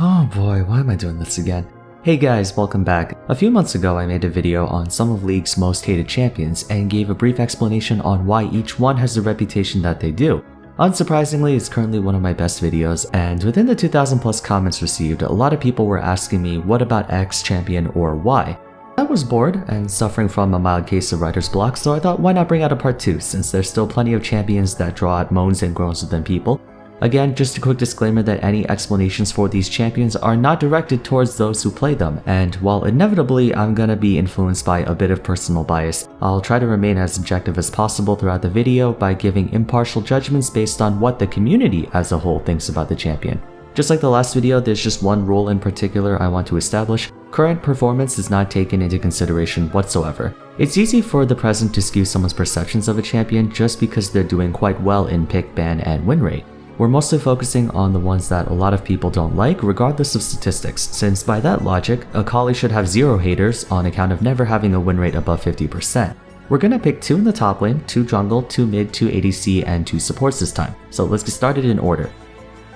Oh boy, why am I doing this again? Hey guys, welcome back. A few months ago I made a video on some of League's most hated champions and gave a brief explanation on why each one has the reputation that they do. Unsurprisingly, it's currently one of my best videos, and within the 2,000 plus comments received, a lot of people were asking me what about X champion or Y. I was bored and suffering from a mild case of writer's block, so I thought why not bring out a part 2 since there's still plenty of champions that draw out moans and groans within people. Again, just a quick disclaimer that any explanations for these champions are not directed towards those who play them, and while inevitably I'm gonna be influenced by a bit of personal bias, I'll try to remain as objective as possible throughout the video by giving impartial judgments based on what the community as a whole thinks about the champion. Just like the last video, there's just one rule in particular I want to establish: current performance is not taken into consideration whatsoever. It's easy for the present to skew someone's perceptions of a champion just because they're doing quite well in pick, ban, and win rate. We're mostly focusing on the ones that a lot of people don't like regardless of statistics, since by that logic, Akali should have 0 haters on account of never having a win rate above 50%. We're gonna pick 2 in the top lane, 2 jungle, 2 mid, 2 ADC, and 2 supports this time, so let's get started in order.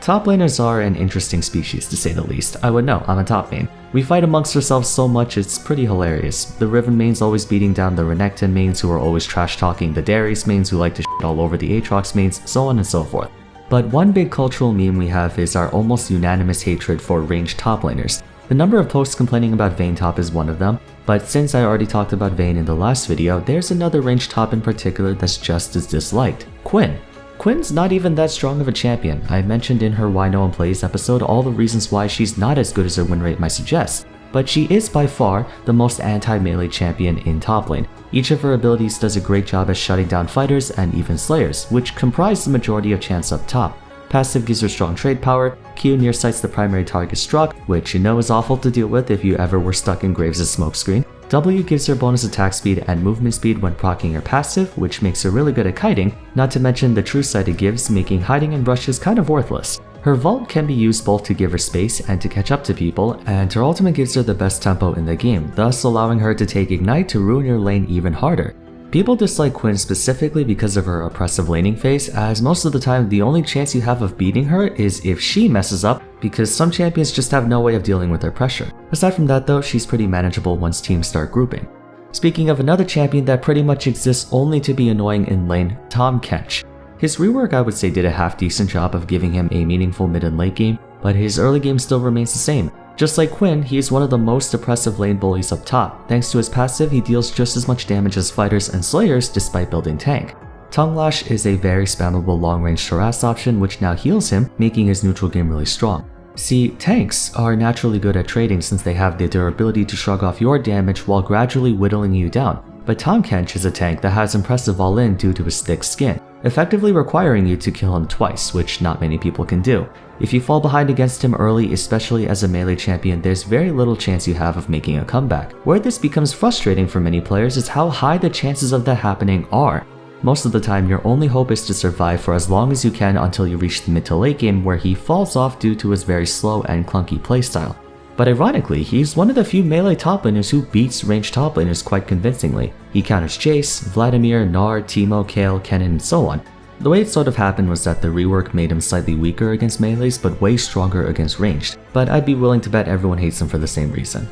Top laners are an interesting species to say the least. I would know, I'm a top main. We fight amongst ourselves so much it's pretty hilarious. The Riven mains always beating down the Renekton mains who are always trash talking the Darius mains who like to shit all over the Aatrox mains, so on and so forth. But one big cultural meme we have is our almost unanimous hatred for ranged top laners. The number of posts complaining about Vayne top is one of them, but since I already talked about Vayne in the last video, there's another ranged top in particular that's just as disliked: Quinn. Quinn's not even that strong of a champion. I mentioned in her Why No One Plays episode all the reasons why she's not as good as her win rate might suggest, but she is by far the most anti-melee champion in top lane. Each of her abilities does a great job at shutting down fighters and even slayers, which comprise the majority of champs up top. Passive gives her strong trade power, Q near sights the primary target struck, which you know is awful to deal with if you ever were stuck in Graves' smokescreen. W gives her bonus attack speed and movement speed when proccing her passive, which makes her really good at kiting, not to mention the true sight it gives, making hiding in rushes kind of worthless. Her vault can be used both to give her space and to catch up to people, and her ultimate gives her the best tempo in the game, thus allowing her to take ignite to ruin your lane even harder. People dislike Quinn specifically because of her oppressive laning phase, as most of the time the only chance you have of beating her is if she messes up, because some champions just have no way of dealing with their pressure. Aside from that though, she's pretty manageable once teams start grouping. Speaking of another champion that pretty much exists only to be annoying in lane, Tahm Kench. His rework I would say did a half decent job of giving him a meaningful mid and late game, but his early game still remains the same. Just like Quinn, he is one of the most oppressive lane bullies up top. Thanks to his passive, he deals just as much damage as fighters and slayers despite building tank. Tongue Lash is a very spammable long-range harass option which now heals him, making his neutral game really strong. See, tanks are naturally good at trading since they have the durability to shrug off your damage while gradually whittling you down, but Tahm Kench is a tank that has impressive all-in due to his thick skin, effectively requiring you to kill him twice, which not many people can do. If you fall behind against him early, especially as a melee champion, there's very little chance you have of making a comeback. Where this becomes frustrating for many players is how high the chances of that happening are. Most of the time, your only hope is to survive for as long as you can until you reach the mid to late game where he falls off due to his very slow and clunky playstyle. But ironically, he's one of the few melee top laners who beats ranged top laners quite convincingly. He counters Jace, Vladimir, Gnar, Teemo, Kayle, Kennen, and so on. The way it sort of happened was that the rework made him slightly weaker against melees but way stronger against ranged, but I'd be willing to bet everyone hates him for the same reason.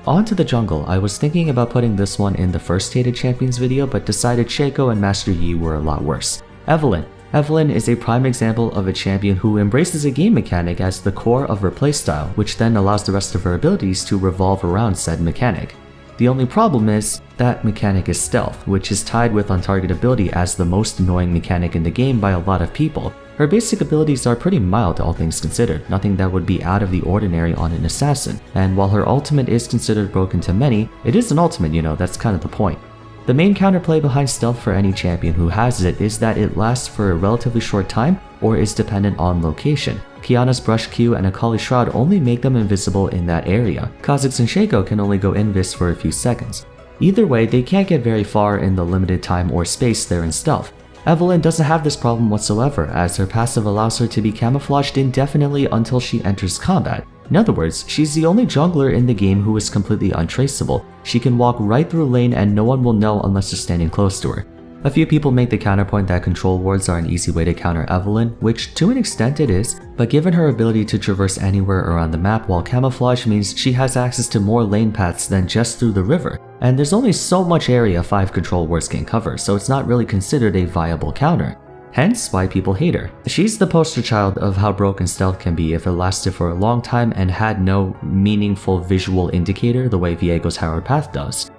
On to the jungle. I was thinking about putting this one in the first hated champions video but decided Shaco and Master Yi were a lot worse. Evelyn. Evelyn is a prime example of a champion who embraces a game mechanic as the core of her playstyle, which then allows the rest of her abilities to revolve around said mechanic. The only problem is, that mechanic is stealth, which is tied with untargetability as the most annoying mechanic in the game by a lot of people. Her basic abilities are pretty mild all things considered, nothing that would be out of the ordinary on an assassin, and while her ultimate is considered broken to many, it is an ultimate, you know, that's kind of the point. The main counterplay behind stealth for any champion who has it is that it lasts for a relatively short time or is dependent on location. Qiyana's Brush Q and Akali's Shroud only make them invisible in that area. Kha'Zix and Shaco can only go invis for a few seconds. Either way, they can't get very far in the limited time or space they're in stealth. Evelyn doesn't have this problem whatsoever, as her passive allows her to be camouflaged indefinitely until she enters combat. In other words, she's the only jungler in the game who is completely untraceable. She can walk right through a lane and no one will know unless you're standing close to her. A few people make the counterpoint that control wards are an easy way to counter Evelyn, which to an extent it is, but given her ability to traverse anywhere around the map, while camouflage means she has access to more lane paths than just through the river, and there's only so much area 5 control wards can cover, so it's not really considered a viable counter. Hence why people hate her. She's the poster child of how broken stealth can be if it lasted for a long time and had no meaningful visual indicator the way Viego's Hallowed Path does.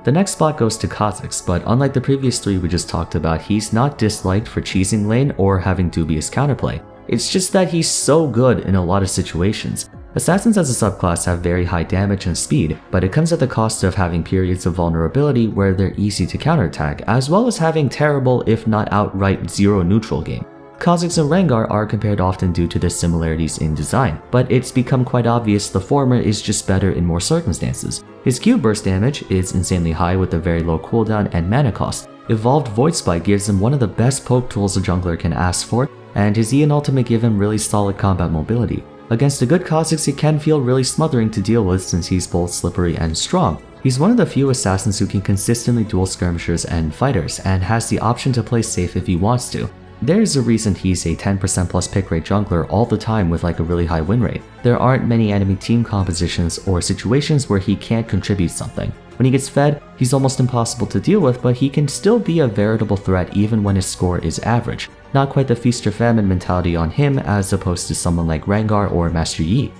The next spot goes to Costas, but unlike the previous 3 we just talked about, he's not disliked for cheesing lane or having dubious counterplay. It's just that he's so good in a lot of situations. Assassins as a subclass have very high damage and speed, but it comes at the cost of having periods of vulnerability where they're easy to counterattack, as well as having terrible if not outright zero neutral game. Costas and Rengar are compared often due to their similarities in design, but it's become quite obvious the former is just better in more circumstances. His Q burst damage is insanely high with a very low cooldown and mana cost. Evolved Void Spike gives him one of the best poke tools a jungler can ask for, and his E and ultimate give him really solid combat mobility. Against a good Costas, it can feel really smothering to deal with since he's both slippery and strong. He's one of the few assassins who can consistently duel skirmishers and fighters, and has the option to play safe if he wants to. There's a reason he's a 10% plus pick rate jungler all the time with like a really high win rate. There aren't many enemy team compositions or situations where he can't contribute something. When he gets fed, he's almost impossible to deal with, but he can still be a veritable threat even when his score is average. Not quite the feast or famine mentality on him as opposed to someone like Rengar or Master Yi.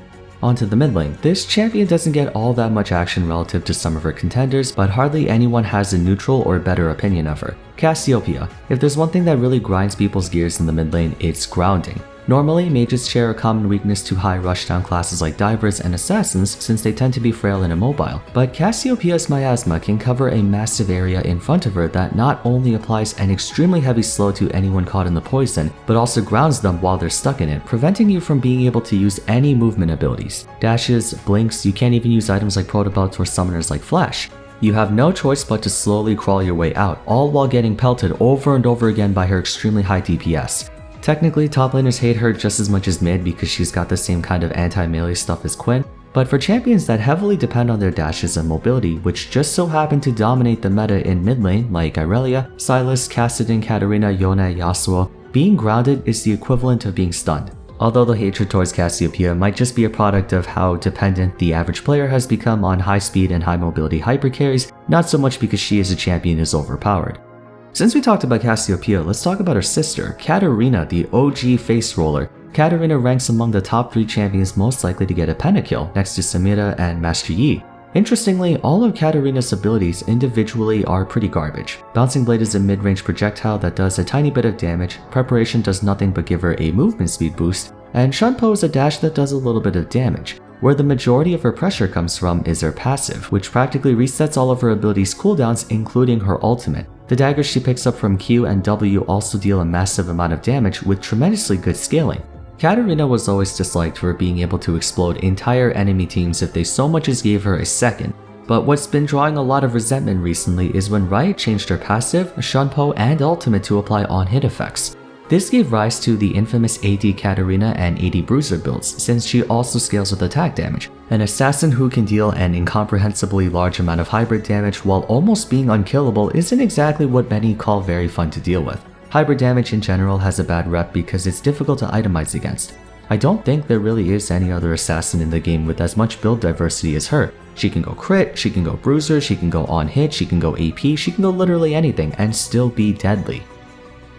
Onto the mid lane. This champion doesn't get all that much action relative to some of her contenders, but hardly anyone has a neutral or better opinion of her. Cassiopeia. If there's one thing that really grinds people's gears in the mid lane, it's grounding. Normally, mages share a common weakness to high rushdown classes like divers and assassins since they tend to be frail and immobile, but Cassiopeia's miasma can cover a massive area in front of her that not only applies an extremely heavy slow to anyone caught in the poison, but also grounds them while they're stuck in it, preventing you from being able to use any movement abilities. Dashes, blinks, you can't even use items like protobelts or summoners like Flash. You have no choice but to slowly crawl your way out, all while getting pelted over and over again by her extremely high DPS. Technically, top laners hate her just as much as mid because she's got the same kind of anti-melee stuff as Quinn, but for champions that heavily depend on their dashes and mobility, which just so happen to dominate the meta in mid lane like Irelia, Sylas, Kassadin, Katarina, Yone, Yasuo, being grounded is the equivalent of being stunned. Although the hatred towards Cassiopeia might just be a product of how dependent the average player has become on high speed and high mobility hypercarries, not so much because she as a champion is overpowered. Since we talked about Cassiopeia, let's talk about her sister, Katarina, the OG face roller. Katarina ranks among the top 3 champions most likely to get a pentakill, next to Samira and Master Yi. Interestingly, all of Katarina's abilities individually are pretty garbage. Bouncing Blade is a mid-range projectile that does a tiny bit of damage, Preparation does nothing but give her a movement speed boost, and Shunpo is a dash that does a little bit of damage. Where the majority of her pressure comes from is her passive, which practically resets all of her abilities' cooldowns, including her ultimate. The daggers she picks up from Q and W also deal a massive amount of damage with tremendously good scaling. Katarina was always disliked for being able to explode entire enemy teams if they so much as gave her a second, but what's been drawing a lot of resentment recently is when Riot changed her passive, Shunpo, and ultimate to apply on-hit effects. This gave rise to the infamous AD Katarina and AD Bruiser builds, since she also scales with attack damage, an assassin who can deal an incomprehensibly large amount of hybrid damage while almost being unkillable isn't exactly what many call very fun to deal with. Hybrid damage in general has a bad rep because it's difficult to itemize against. I don't think there really is any other assassin in the game with as much build diversity as her. She can go crit, she can go bruiser, she can go on hit, she can go AP, she can go literally anything and still be deadly.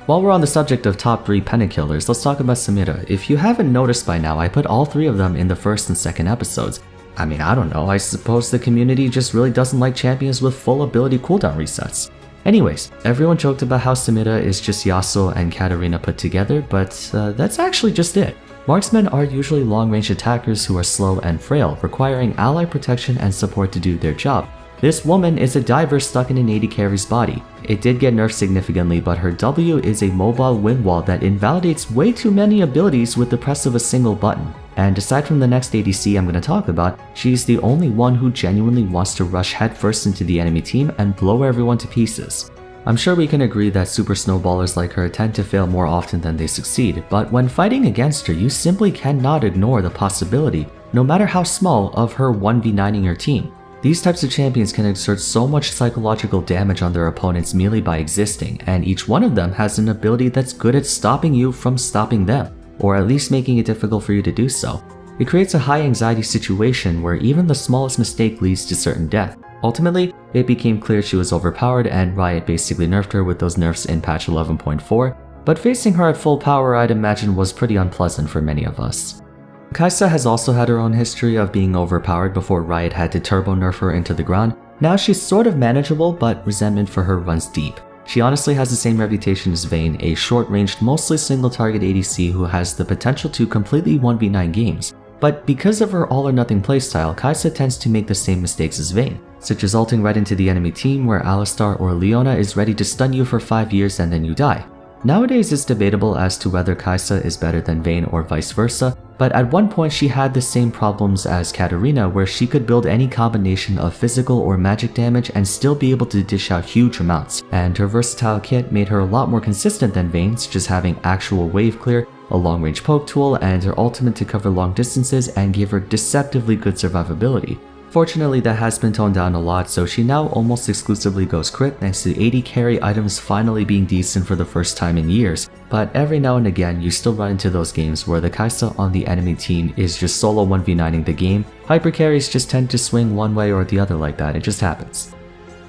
While we're on the subject of top 3 pentakillers, let's talk about Samira. If you haven't noticed by now, I put all 3 of them in the first and second episodes. I mean, I don't know, I suppose the community just really doesn't like champions with full ability cooldown resets. Anyways, everyone joked about how Samira is just Yasuo and Katarina put together, but that's actually just it. Marksmen are usually long-range attackers who are slow and frail, requiring ally protection and support to do their job. This woman is a diver stuck in an AD carry's body. It did get nerfed significantly, but her W is a mobile wind wall that invalidates way too many abilities with the press of a single button. And aside from the next ADC I'm going to talk about, she's the only one who genuinely wants to rush headfirst into the enemy team and blow everyone to pieces. I'm sure we can agree that super snowballers like her tend to fail more often than they succeed, but when fighting against her, you simply cannot ignore the possibility, no matter how small, of her 1v9ing your team. These types of champions can exert so much psychological damage on their opponents merely by existing, and each one of them has an ability that's good at stopping you from stopping them, or at least making it difficult for you to do so. It creates a high anxiety situation where even the smallest mistake leads to certain death. Ultimately, it became clear she was overpowered and Riot basically nerfed her with those nerfs in patch 11.4, but facing her at full power I'd imagine was pretty unpleasant for many of us. Kaisa has also had her own history of being overpowered before Riot had to turbo nerf her into the ground. Now she's sort of manageable, but resentment for her runs deep. She honestly has the same reputation as Vayne, a short-ranged, mostly single-target ADC who has the potential to completely 1v9 games. But because of her all-or-nothing playstyle, Kaisa tends to make the same mistakes as Vayne, such as ulting right into the enemy team where Alistar or Leona is ready to stun you for 5 years and then you die. Nowadays it's debatable as to whether Kaisa is better than Vayne or vice versa, but at one point she had the same problems as Katarina where she could build any combination of physical or magic damage and still be able to dish out huge amounts, and her versatile kit made her a lot more consistent than Vayne, such as having actual wave clear, a long-range poke tool, and her ultimate to cover long distances and gave her deceptively good survivability. Fortunately, that has been toned down a lot, so she now almost exclusively goes crit thanks to AD carry items finally being decent for the first time in years, but every now and again you still run into those games where the Kaisa on the enemy team is just solo 1v9ing the game. Hyper carries just tend to swing one way or the other like that, it just happens.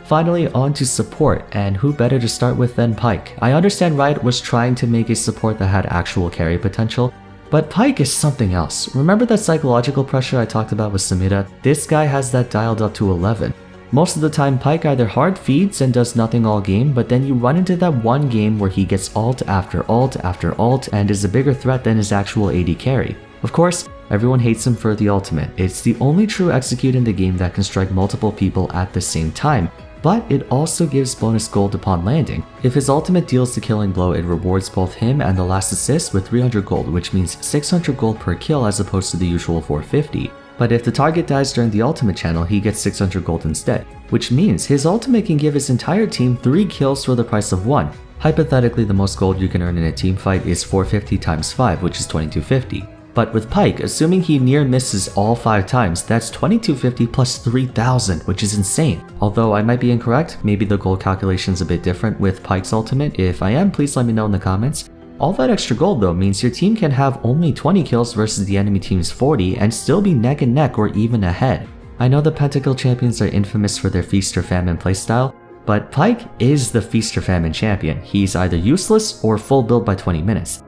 Finally, on to support, and who better to start with than Pyke. I understand Riot was trying to make a support that had actual carry potential, but Pyke is something else. Remember that psychological pressure I talked about with Samira? This guy has that dialed up to 11. Most of the time Pyke either hard feeds and does nothing all game, but then you run into that one game where he gets ult after ult after ult and is a bigger threat than his actual AD carry. Of course, everyone hates him for the ultimate. It's the only true execute in the game that can strike multiple people at the same time, but it also gives bonus gold upon landing. If his ultimate deals the killing blow, it rewards both him and the last assist with 300 gold, which means 600 gold per kill as opposed to the usual 450. But if the target dies during the ultimate channel, he gets 600 gold instead, which means his ultimate can give his entire team 3 kills for the price of 1. Hypothetically, the most gold you can earn in a team fight is 450 times 5, which is 2250. But with Pyke, assuming he near misses all 5 times, that's 2250 plus 3000, which is insane. Although I might be incorrect, maybe the gold calculation's a bit different with Pyke's ultimate. If I am, please let me know in the comments. All that extra gold though means your team can have only 20 kills versus the enemy team's 40 and still be neck and neck or even ahead. I know the Pentakill champions are infamous for their feast or famine playstyle, but Pyke is the feast or famine champion. He's either useless or full build by 20 minutes.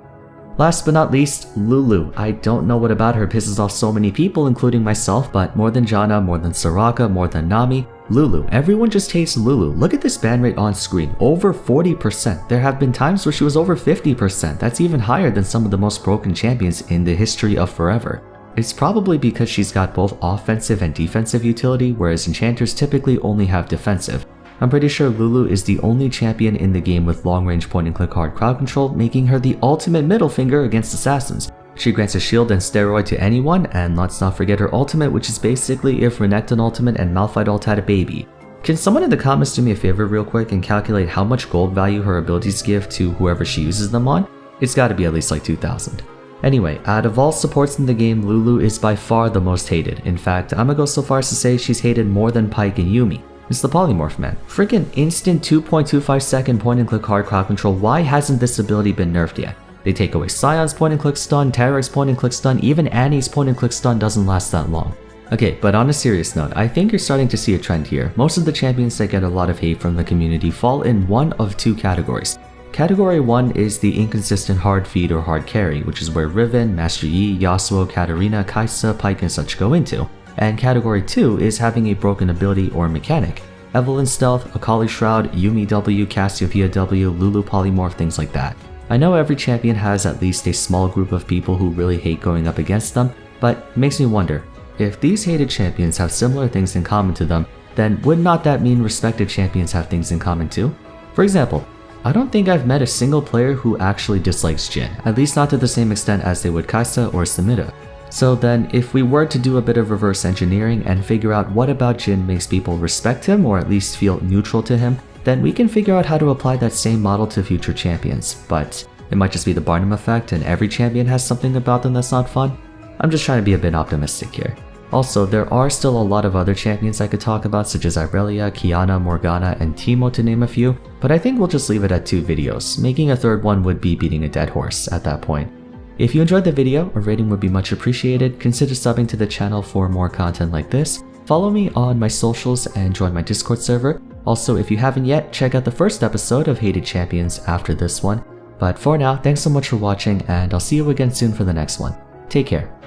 Last but not least, Lulu. I don't know what about her pisses off so many people, including myself, but more than Janna, more than Soraka, more than Nami, Lulu. Everyone just hates Lulu. Look at this ban rate on screen, over 40%. There have been times where she was over 50%. That's even higher than some of the most broken champions in the history of forever. It's probably because she's got both offensive and defensive utility, whereas enchanters typically only have defensive. I'm pretty sure Lulu is the only champion in the game with long-range point-and-click hard crowd control, making her the ultimate middle finger against assassins. She grants a shield and steroid to anyone, and let's not forget her ultimate, which is basically if Renekton ultimate and Malphite ult had a baby. Can someone in the comments do me a favor real quick and calculate how much gold value her abilities give to whoever she uses them on? It's gotta be at least like 2000. Anyway, out of all supports in the game, Lulu is by far the most hated. In fact, I'm gonna go so far as to say she's hated more than Pyke and Yuumi. It's the polymorph, man. Freaking instant 2.25 second point and click hard crowd control. Why hasn't this ability been nerfed yet? They take away Sion's point and click stun, Tarek's point and click stun, even Annie's point and click stun doesn't last that long. Okay, but on a serious note, I think you're starting to see a trend here. Most of the champions that get a lot of hate from the community fall in one of 2 categories. Category 1 is the inconsistent hard feed or hard carry, which is where Riven, Master Yi, Yasuo, Katarina, Kaisa, Pyke and such go into. And category 2 is having a broken ability or mechanic. Evelyn Stealth, Akali Shroud, Yuumi W, Cassiopeia W, Lulu Polymorph, things like that. I know every champion has at least a small group of people who really hate going up against them, but it makes me wonder, if these hated champions have similar things in common to them, then would not that mean respected champions have things in common too? For example, I don't think I've met a single player who actually dislikes Jhin, at least not to the same extent as they would Kaisa or Samira. So then, if we were to do a bit of reverse engineering and figure out what about Jhin makes people respect him or at least feel neutral to him, then we can figure out how to apply that same model to future champions. But it might just be the Barnum effect and every champion has something about them that's not fun. I'm just trying to be a bit optimistic here. Also, there are still a lot of other champions I could talk about, such as Irelia, Kiana, Morgana, and Teemo to name a few, but I think we'll just leave it at 2 videos. Making a third one would be beating a dead horse at that point. If you enjoyed the video, a rating would be much appreciated. Consider subbing to the channel for more content like this. Follow me on my socials and join my Discord server. Also, if you haven't yet, check out the first episode of Hated Champions after this one. But for now, thanks so much for watching, and I'll see you again soon for the next one. Take care.